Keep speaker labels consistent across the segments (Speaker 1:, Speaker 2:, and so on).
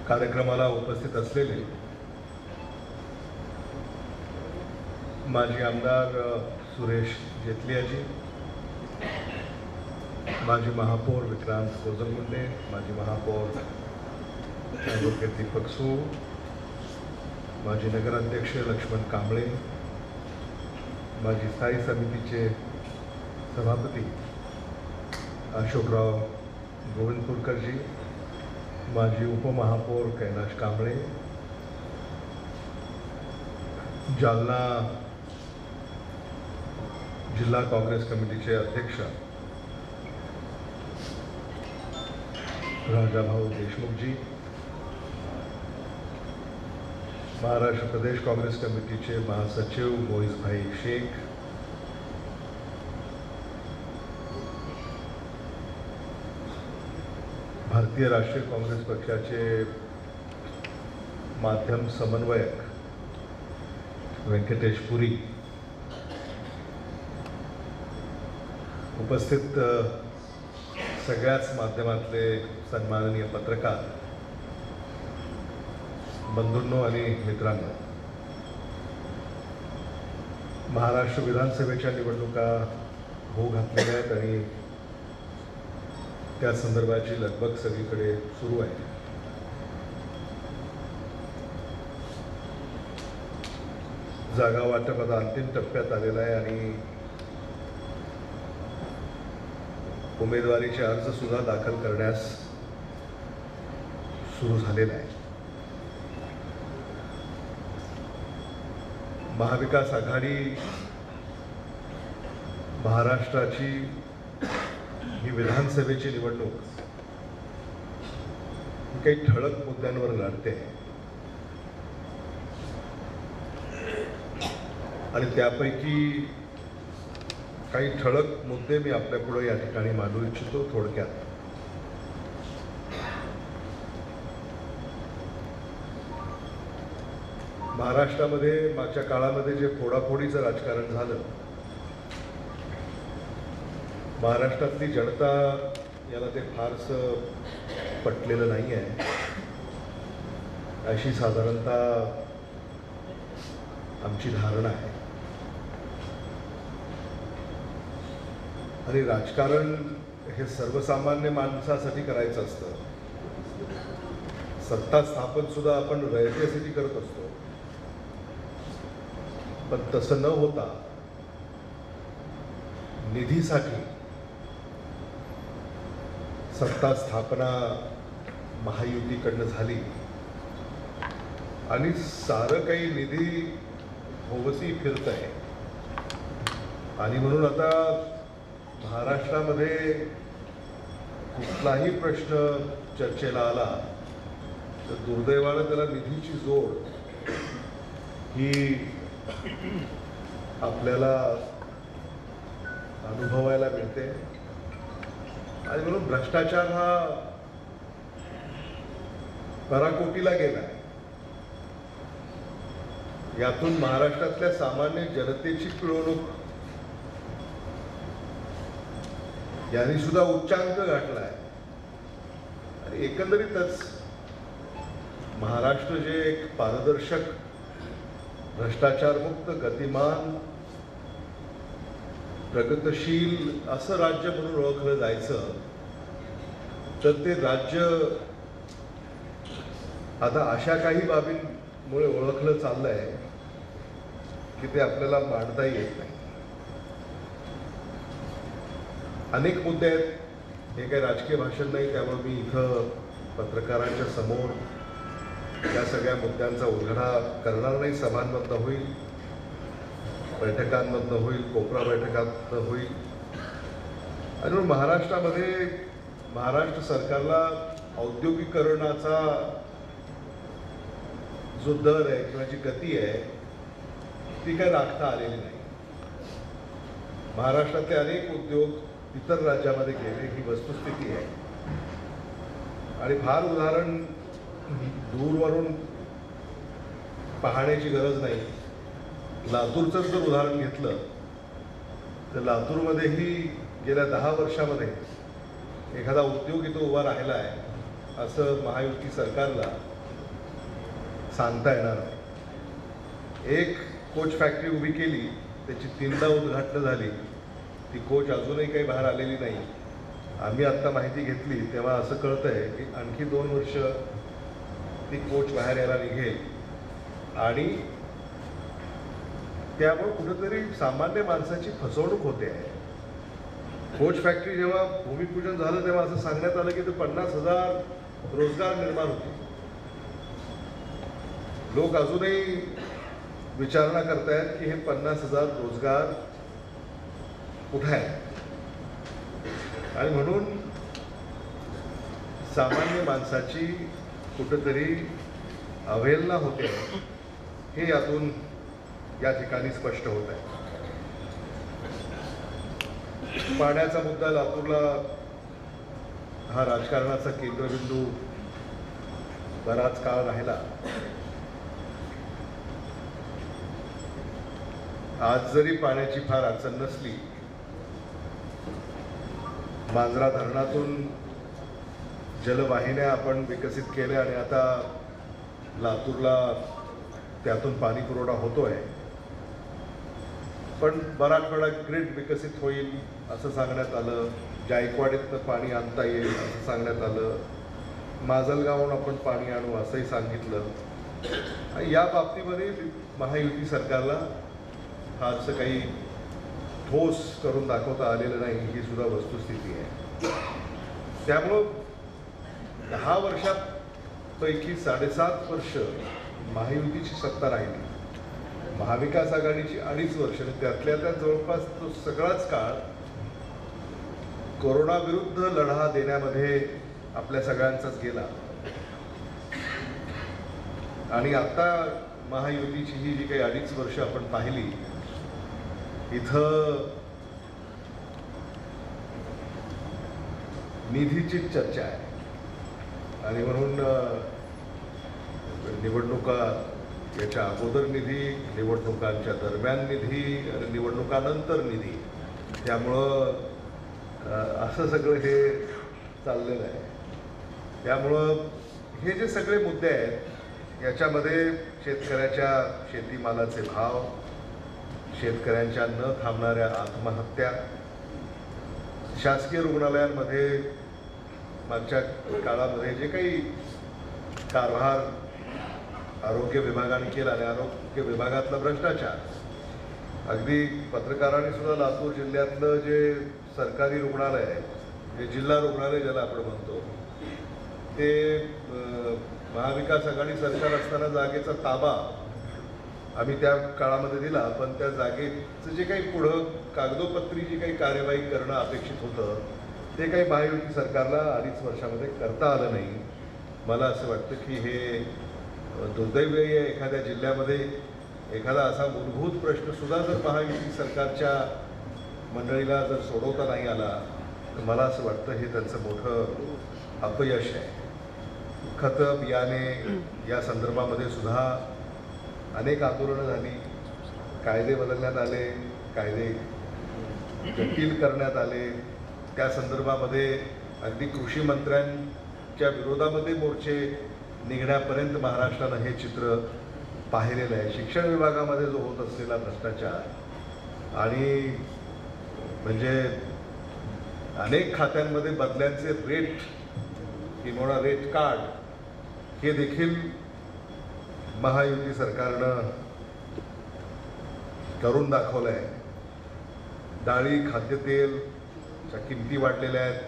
Speaker 1: कार्यक्रमाला उपस्थित असलेले माजी आमदार सुरेश जेतलियाजी, माजी महापौर विक्रांत कोजमगुंडे, माजी महापौर ॲडव्होकेट दीपक सूळ, माजी नगराध्यक्ष लक्ष्मण कांबळे, माजी स्थायी समितीचे सभापती अशोकराव गोविंदपूरकरजी, माजी उपमहापौर कैलाश कांबळे, जालना जिल्हा काँग्रेस कमिटीचे अध्यक्ष राजाभाऊ देशमुखजी, महाराष्ट्र प्रदेश काँग्रेस कमिटीचे महासचिव मोईजभाई शेख, भारतीय राष्ट्रीय काँग्रेस पक्षाचे माध्यम समन्वयक व्यंकटेश पुरी, उपस्थित सगळ्याच माध्यमातले सन्माननीय पत्रकार बंधूंनो आणि मित्रांनो, महाराष्ट्र विधानसभेच्या निवडणुका होऊ घातलेल्या आहेत आणि त्या संदर्भाची लगबग सगळीकडे सुरू आहे. जागा वाटप आता अंतिम टप्प्यात आलेला आहे आणि उमेदवारीचे अर्ज सुद्धा दाखल करण्यास सुरू झालेला आहे. महाविकास आघाडी महाराष्ट्राची ही विधानसभेची निवडणूक ही काही ठळक मुद्द्यांवर लढते आणि त्यापैकी काही ठळक मुद्दे मी आपल्या पुढे या ठिकाणी मांडू इच्छितो. थोडक्यात महाराष्ट्रामध्ये मागच्या काळामध्ये जे फोडाफोडीचं राजकारण झालं, महाराष्ट्रातली जनता याला ते फारसं पटलेलं नाही आहे अशी साधारणतः आमची धारणा आहे. आणि राजकारण हे सर्वसामान्य माणसासाठी करायचं असतं. सत्ता स्थापन सुद्धा आपण रयतेसाठी करत असतो, पण तसं न होता निधीसाठी सत्ता स्थापना महायुतीकडनं झाली आणि सारं काही निधी भोवती फिरत आहे. आणि म्हणून आता महाराष्ट्रामध्ये कुठलाही प्रश्न चर्चेला आला तर दुर्दैवानं त्याला निधीची जोड ही आपल्याला अनुभवायला मिळते. आणि म्हणून भ्रष्टाचार हा पराकोटीला गेला. यातून महाराष्ट्रातल्या सामान्य जनतेची पिळवणूक यांनी सुद्धा उच्चांक गाठला आहे. आणि एकंदरीतच महाराष्ट्र जे एक पारदर्शक, भ्रष्टाचारमुक्त, गतिमान, प्रगतशील असं राज्य म्हणून ओळखलं जायचं, तर ते राज्य आता अशा काही बाबींमुळे ओळखलं चाललंय की ते आपल्याला मांडता येत नाही. अनेक मुद्दे आहेत. हे काही राजकीय भाषण नाही, त्यामुळे मी इथं पत्रकारांच्या समोर या सगळ्या मुद्द्यांचा उलगडा करणार नाही. सभांमधनं होईल, बैठकांमधनं होईल, कोपरा बैठकांमधनं होईल. आणि म्हणून महाराष्ट्रामध्ये महाराष्ट्र सरकारला औद्योगिकरणाचा जो दर आहे किंवा जी गती आहे ती काय राखता आलेली नाही. महाराष्ट्रातले अनेक उद्योग इतर राज्यामध्ये गेले ही वस्तुस्थिती आहे. आणि फार उदाहरण दूरवरून पाहण्याची गरज नाही. लातूरचं जर उदाहरण घेतलं तर लातूरमध्येही गेल्या 10 वर्षामध्ये एखादा उद्योग इथं उभा राहिला आहे असं महायुती सरकारला सांगता येणार नाही. एक कोच फॅक्टरी उभी केली, त्याची 3दा उद्घाटनं झाली, ती कोच अजूनही काही बाहेर आलेली नाही. आम्ही आत्ता माहिती घेतली तेव्हा असं कळतंय की आणखी 2 वर्ष ती कोच बाहेर यायला निघेल आणि त्यामुळे कुठेतरी सामान्य माणसाची फसवणूक होते आहे. कोच फॅक्टरी जेव्हा भूमिपूजन झालं तेव्हा असं सांगण्यात आलं की ते 50,000 रोजगार निर्माण होते. लोक अजूनही विचारणा करतायत की हे 50,000 रोजगार कुठे आहेत. आणि म्हणून सामान्य माणसाची कुठेतरी अवहेलना होते हे यातून या ठिकाणी स्पष्ट होत आहे. पाण्याचा मुद्दा लातूरला हा राजकारणाचा केंद्रबिंदू बराच काळ राहिला. आज जरी पाण्याची फार अडचण नसली, मांजरा धरणातून जलवाहिन्या आपण विकसित केल्या आणि आता लातूरला त्यातून पाणी पुरवठा होतोय. पण मराठवाडा ग्रीड विकसित होईल असं सांगण्यात आलं. जायकवाडीतनं पाणी आणता येईल असं सांगण्यात आलं. माजलगावहून आपण पाणी आणू असंही सांगितलं. या बाबतीमध्ये महायुती सरकारला फारसं काही ठोस करून दाखवता आलेलं नाही, ही सुद्धा वस्तुस्थिती आहे. त्यामुळं 10 वर्षांपैकी 7.5 वर्ष महायुतीची सत्ता राहिली. महाविकास आघाडीची 2.5 वर्ष, त्यातल्या त्या जवळपास तो सगळाच काळ कोरोनाविरुद्ध लढा देण्यामध्ये आपल्या सगळ्यांचाच गेला. आणि आता महायुतीची ही जी काही 2.5 वर्ष आपण पाहिली, इथं निधीची चर्चा आहे. आणि म्हणून निवडणुका याच्या अगोदर निधी, निवडणुकांच्या दरम्यान निधी आणि निवडणुकानंतर निधी, त्यामुळं असं सगळं हे चाललेलं आहे. त्यामुळं हे जे सगळे मुद्दे आहेत याच्यामध्ये शेतकऱ्याच्या शेतीमालाचे भाव, शेतकऱ्यांच्या न थांबणाऱ्या आत्महत्या, शासकीय रुग्णालयांमध्ये मागच्या काळामध्ये जे काही कारभार आरोग्य विभागाने केला आणि आरोग्य विभागातला भ्रष्टाचार, अगदी पत्रकारांनी सुद्धा लातूर जिल्ह्यातलं जे सरकारी रुग्णालय आहे, जे जिल्हा रुग्णालय ज्याला आपण म्हणतो, ते महाविकास आघाडी सरकार असताना जागेचा ताबा आम्ही त्या काळामध्ये दिला, पण त्या जागेचं जे काही पुढं कागदोपत्री जी काही कार्यवाही करणं अपेक्षित होतं ते काही महायुती सरकारला 2.5 वर्षामध्ये करता आलं नाही. मला असं वाटतं की हे दुर्दैवी आहे. एखाद्या जिल्ह्यामध्ये एखादा असा मूलभूत प्रश्नसुद्धा जर महायुती सरकारच्या मंडळीला जर सोडवता नाही आला तर मला असं वाटतं हे त्यांचं मोठं अपयश आहे. खतं, बियाणे या संदर्भामध्ये सुद्धा अनेक आंदोलनं झाली, कायदे बदलण्यात आले, कायदे जटिल करण्यात आले. त्या संदर्भामध्ये अगदी कृषी मंत्र्यांच्या विरोधामध्ये मोर्चे निघण्यापर्यंत महाराष्ट्रानं हे चित्र पाहिलेलं आहे. शिक्षण विभागामध्ये जो होत असलेला भ्रष्टाचार आणि म्हणजे अनेक खात्यांमध्ये बदल्यांचे रेट किंवा रेट कार्ड हे देखील महायुती सरकारनं करून दाखवलं आहे. डाळी, खाद्यतेलच्या किमती वाढलेल्या आहेत.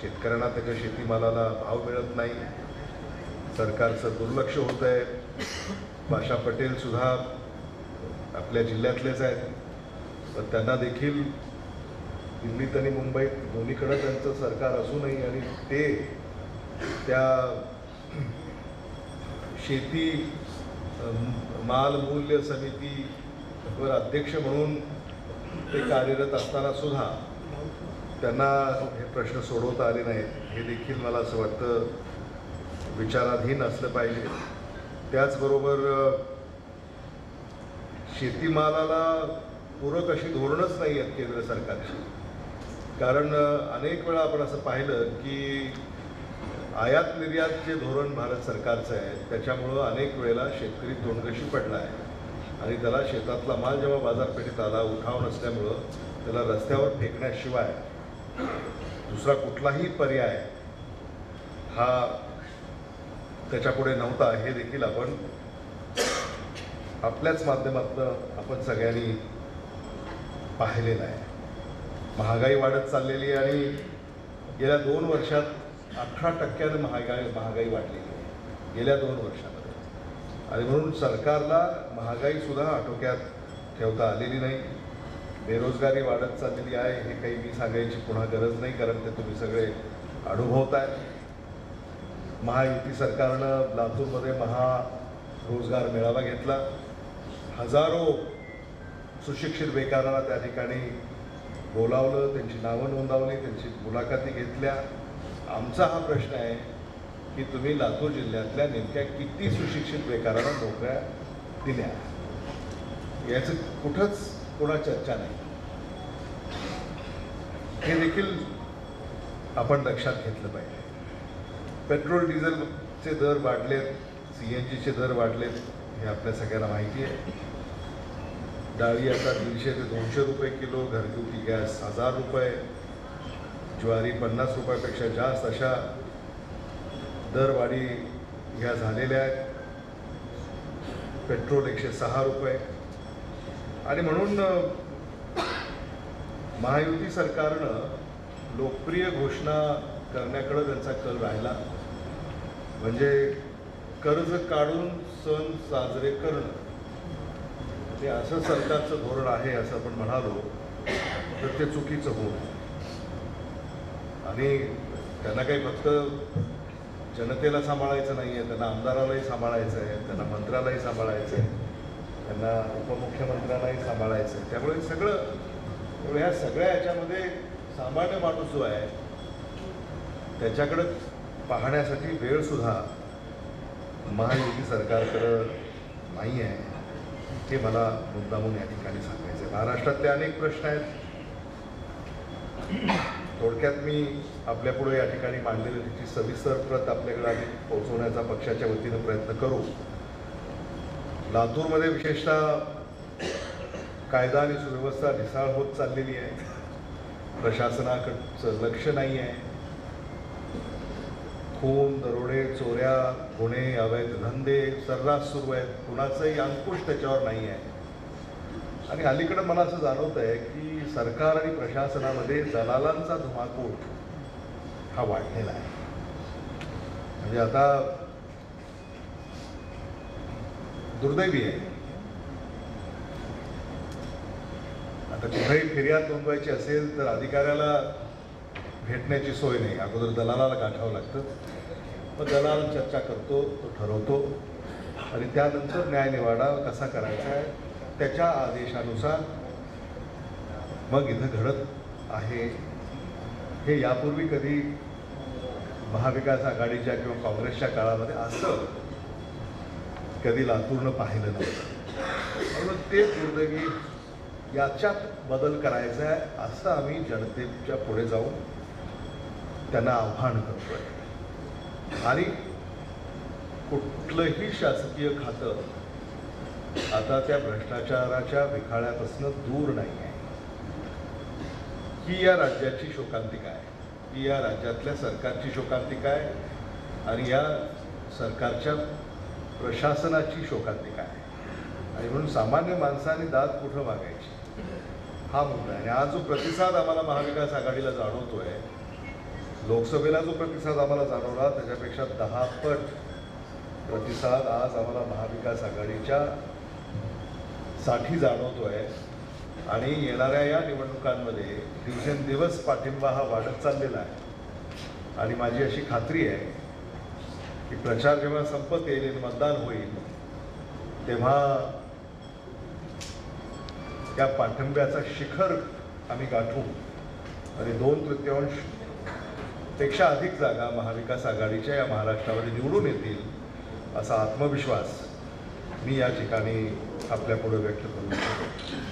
Speaker 1: शेतकऱ्यांना त्याच्या शेतीमालाला भाव मिळत नाही. सरकारचं दुर्लक्ष होत आहे. भाषा पटेल सुद्धा आपल्या जिल्ह्यातलेच आहेत, पण त्यांना देखील दिल्लीत आणि मुंबईत दोन्हीकडं त्यांचं सरकार असूनही आणि ते त्या शेती माल मूल्य समितीवर अध्यक्ष म्हणून ते कार्यरत असताना सुद्धा त्यांना हे प्रश्न सोडवता आले नाहीत. हे देखील मला असं वाटतं विचाराधीन असलं पाहिजे. त्याचबरोबर शेतीमालाला पूरक अशी धोरणंच नाही आहेत केंद्र सरकारची. कारण अनेक वेळा आपण असं पाहिलं की आयात निर्यात जे धोरण भारत सरकारचं आहे त्याच्यामुळं अनेक वेळेला शेतकरी तोंडगशी पडला आहे आणि त्याला शेतातला माल जेव्हा बाजारपेठेत आला उठाव नसल्यामुळं त्याला रस्त्यावर फेकण्याशिवाय दुसरा कुठलाही पर्याय हा त्याच्यापुढे नव्हता. हे देखील आपण आपल्याच माध्यमातून आपण सगळ्यांनी पाहिलेलं आहे. महागाई वाढत चाललेली आहे आणि गेल्या 2 वर्षात 18% महागाई वाढलेली आहे गेल्या 2 वर्षामध्ये. आणि म्हणून सरकारला महागाईसुद्धा आटोक्यात ठेवता आलेली नाही. बेरोजगारी वाढत चाललेली आहे. हे काही मी सांगायची पुन्हा गरज नाही कारण ते तुम्ही सगळे अनुभवताय. महायुती सरकारनं लातूरमध्ये रोजगार मेळावा घेतला. हजारो सुशिक्षित बेकारांना त्या ठिकाणी बोलावलं, त्यांची नावं नोंदवली, त्यांची मुलाखती घेतल्या. आमचा हा प्रश्न आहे की तुम्ही लातूर जिल्ह्यातल्या नेमक्या किती सुशिक्षित बेकारांना नोकऱ्या दिल्या याचं कुठंच कोणा चर्चा नाही. हे देखील आपण लक्षात घेतलं पाहिजे. पेट्रोल डिझेलचे दर वाढलेत, CNGचे दर वाढलेत हे आपल्या सगळ्यांना माहिती आहे. डाळी आता 150 ते 200 रुपये किलो, घरगुती गॅस 1000 रुपये, ज्वारी 50 रुपयापेक्षा जास्त अशा दरवाढी ह्या झालेल्या आहेत. पेट्रोल 106 रुपये. आणि म्हणून महायुती सरकारनं लोकप्रिय घोषणा करण्याकडे त्यांचा कल राहिला. म्हणजे कर्ज काढून सण साजरे करणं ते असं सरकारचं धोरण आहे असं आपण म्हणालो तर ते चुकीचं होऊ नये. आणि त्यांना काही फक्त जनतेला सांभाळायचं नाही आहे, त्यांना आमदारालाही सांभाळायचं आहे, त्यांना मंत्र्यालाही सांभाळायचं आहे, त्यांना उपमुख्यमंत्र्यांनाही सांभाळायचं आहे. त्यामुळे सगळं ह्या सगळ्या ह्याच्यामध्ये सामान्य माणूस जो आहे त्याच्याकडं पाहण्यासाठी वेळसुद्धा महायुती सरकारकडं नाही आहे. हे मला मुद्दामून या ठिकाणी सांगायचं आहे. महाराष्ट्रातले अनेक प्रश्न आहेत. थोडक्यात मी आपल्यापुढे या ठिकाणी मांडलेली त्याची सविस्तर प्रत आपल्याकडे आधी पोहोचवण्याचा पक्षाच्या वतीनं प्रयत्न करू. लातूरमध्ये विशेषतः कायदा आणि सुव्यवस्था ढिसाळ होत चाललेली आहे. प्रशासनाकडचं लक्ष नाही आहे. खून, दरोडे, चोऱ्या, गुन्हे, अवैध धंदे सर्रास सुरू आहेत. कुणाचंही अंकुश त्याच्यावर नाही आहे. आणि अलीकडं मला असं जाणवत आहे की सरकार आणि प्रशासनामध्ये दलालांचा धुमाकूळ हा वाढलेला आहे. म्हणजे आता दुर्दैवी आहे. आता कुठेही फिर्याद नोंदवायची असेल तर अधिकाऱ्याला भेटण्याची सोय नाही. अगोदर दलालाला गाठावं लागतं. मग दलाल चर्चा करतो, तो ठरवतो आणि त्यानंतर न्यायनिवाडा कसा करायचा आहे त्याच्या आदेशानुसार मग इथं घडत आहे. हे यापूर्वी कधी महाविकास आघाडीच्या किंवा काँग्रेसच्या काळामध्ये असं कधी लातूरनं पाहिलं नव्हतं. म्हणून ते दुर्दैवी याच्यात बदल करायचा आहे असं आम्ही जनतेच्या पुढे जाऊन त्यांना आव्हान करतोय. आणि कुठलंही शासकीय खातं आता त्या भ्रष्टाचाराच्या विखाळ्यापासून दूर नाही आहे. ही या राज्याची शोकांतिका आहे. ही या राज्यातल्या सरकारची शोकांतिका आहे आणि या सरकारच्या प्रशासनाची शोकांतिका आहे. आणि म्हणून सामान्य माणसाने दाद कुठं मागायची हा मुद्दा आहे. आणि आज जो प्रतिसाद आम्हाला महाविकास आघाडीला जाणवतोय, लोकसभेला जो प्रतिसाद आम्हाला जाणवला त्याच्यापेक्षा 10 पट प्रतिसाद आज आम्हाला महाविकास आघाडीच्या साठी जाणवतोय. आणि येणाऱ्या या निवडणुकांमध्ये दिवसेंदिवस पाठिंबा हा वाढत चाललेला आहे. आणि माझी अशी खात्री आहे की प्रचार जेव्हा संपत येईल आणि मतदान होईल तेव्हा त्या पाठिंब्याचा शिखर आम्ही गाठू आणि 2/3 पेक्षा अधिक जागा महाविकास आघाडीच्या या महाराष्ट्रामध्ये निवडून येतील असा आत्मविश्वास मी या ठिकाणी आपल्यापुढे व्यक्त करू इच्छितो.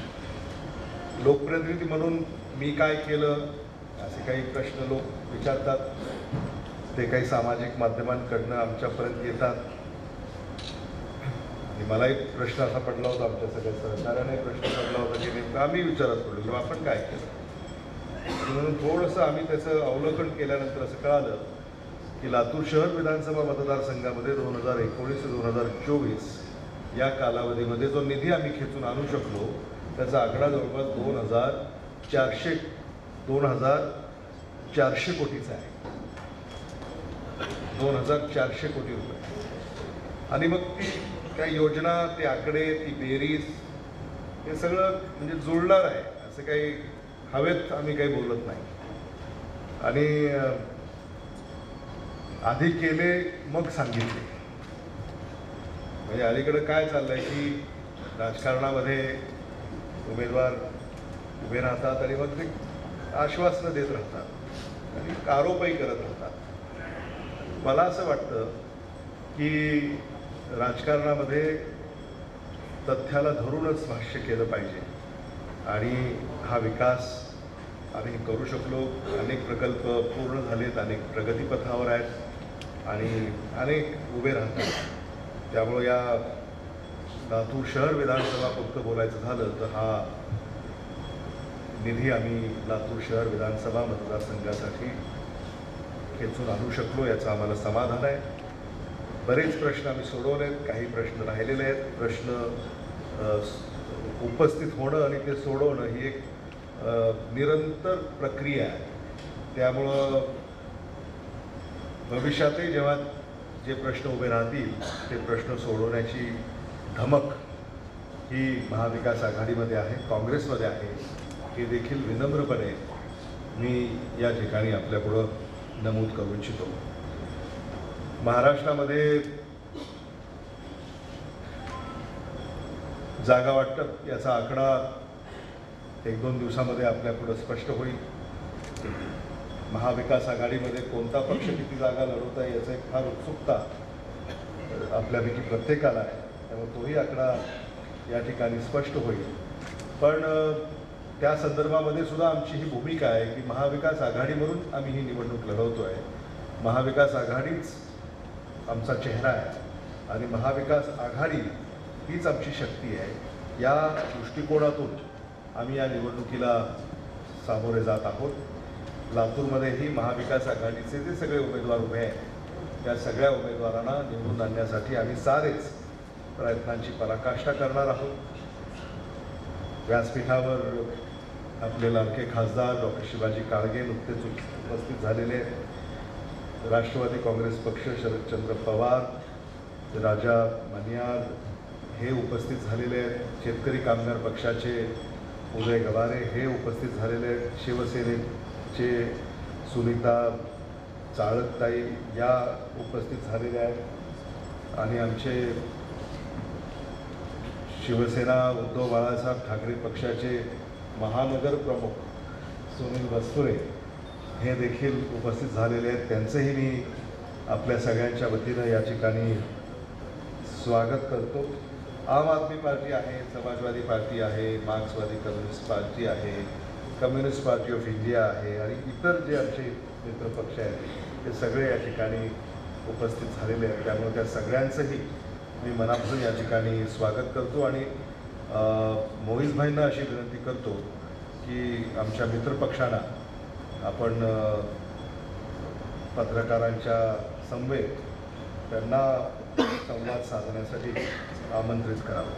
Speaker 1: लोकप्रतिनिधी म्हणून मी काय केलं असे काही प्रश्न लोक विचारतात, ते काही सामाजिक माध्यमांकडनं आमच्यापर्यंत येतात. आणि मलाही प्रश्न असा पडला होता, आमच्या सगळ्या सहकार्याने प्रश्न पडला होता की नेमकं आम्ही विचारत पडलो आपण काय केलं. म्हणून थोडंसं आम्ही त्याचं अवलोकन केल्यानंतर असं कळालं की लातूर शहर विधानसभा मतदारसंघामध्ये 2019 ते 2024 या कालावधीमध्ये जो निधी आम्ही खेचून आणू शकलो त्याचा आकडा जवळपास 2400 कोटीचा आहे. 2400 कोटी रुपये. आणि मग ती त्या योजना, ते आकडे, ती बेरीज, हे सगळं म्हणजे जुळणार आहे असं काही हवेत आम्ही काही बोलत नाही. आणि आधी केले मग सांगितले. म्हणजे अलीकडं काय चाललंय की राजकारणामध्ये उमेदवार उभे राहतात आणि मग ते आश्वासनं देत राहतात आणि आरोपही करत राहतात. मला असं वाटतं की राजकारणामध्ये तथ्याला धरूनच भाष्य केलं पाहिजे. आणि हा विकास आम्ही करू शकलो. अनेक प्रकल्प पूर्ण झालेत, अनेक प्रगतीपथावर आहेत आणि अनेक उभे राहतात. त्यामुळं या लातूर शहर विधानसभा फक्त बोलायचं झालं तर हा निधी आम्ही लातूर शहर विधानसभा मतदारसंघासाठी खेचून आणू शकलो याचं आम्हाला समाधान आहे. बरेच प्रश्न आम्ही सोडवलेत, काही प्रश्न राहिलेले आहेत. प्रश्न उपस्थित होणं आणि ते सोडवणं ही एक निरंतर प्रक्रिया आहे. त्यामुळं भविष्यातही जेव्हा जे प्रश्न उभे राहतील ते प्रश्न सोडवण्याची धमक ही महाविकास आघाडीमध्ये आहे, काँग्रेसमध्ये आहे. हे देखील विनम्रपणे मी या ठिकाणी आपल्यापुढं नमूद करू इच्छितो. महाराष्ट्रामध्ये जागा वाटप याचा आकडा 1-2 दिवसामध्ये आपल्यापुढं स्पष्ट होईल. महाविकास आघाडीमध्ये कोणता पक्ष किती जागा लढवत आहे याचा एक फार उत्सुकता आपल्यापैकी प्रत्येकाला आहे. त्यामुळे तोही आकडा या ठिकाणी स्पष्ट होईल. पण त्या संदर्भामध्ये सुद्धा आमची ही भूमिका आहे की महाविकास आघाडीवरून आम्ही ही निवडणूक लढवतो आहे. महाविकास आघाडीच आमचा चेहरा आहे आणि महाविकास आघाडी हीच आमची शक्ती आहे. या दृष्टिकोनातून आम्ही या निवडणुकीला सामोरे जात आहोत. लातूरमध्येही महाविकास आघाडीचे जे सगळे उमेदवार उभे आहेत त्या सगळ्या उमेदवारांना निवडून आणण्यासाठी आम्ही सारेच प्रयत्नांची पराकाष्ठा करणार आहोत. व्यासपीठावर आपले लाडके खासदार डॉक्टर शिवाजी काळगे नुकतेच उपस्थित झालेले, राष्ट्रवादी काँग्रेस पक्ष शरदचंद्र पवार, राजा मनियार हे उपस्थित झालेले आहेत. शेतकरी कामगार पक्षाचे उदय गवारे हे उपस्थित झालेले आहेत. शिवसेनेचे सुनीता चाळकताई या उपस्थित झालेल्या आहेत. आणि आमचे शिवसेना उद्धव बाळासाहेब ठाकरे पक्षाचे महानगर प्रमुख सुनील बस्तुरे हे देखील उपस्थित झालेले आहेत. त्यांचंही मी आपल्या सगळ्यांच्या वतीनं या ठिकाणी स्वागत करतो. आम आदमी पार्टी आहे, समाजवादी पार्टी आहे, मार्क्सवादी कम्युनिस्ट पार्टी आहे, कम्युनिस्ट पार्टी ऑफ इंडिया आहे आणि इतर जे आमचे मित्रपक्ष आहेत ते सगळे या ठिकाणी उपस्थित झालेले आहेत. त्यामुळे त्या सगळ्यांचंही मी मनापासून या ठिकाणी स्वागत करतो. आणि मोहितभाईंना अशी विनंती करतो की आमच्या मित्रपक्षांना आपण पत्रकारांच्या समवेत त्यांना संवाद साधण्यासाठी आमंत्रित करावं.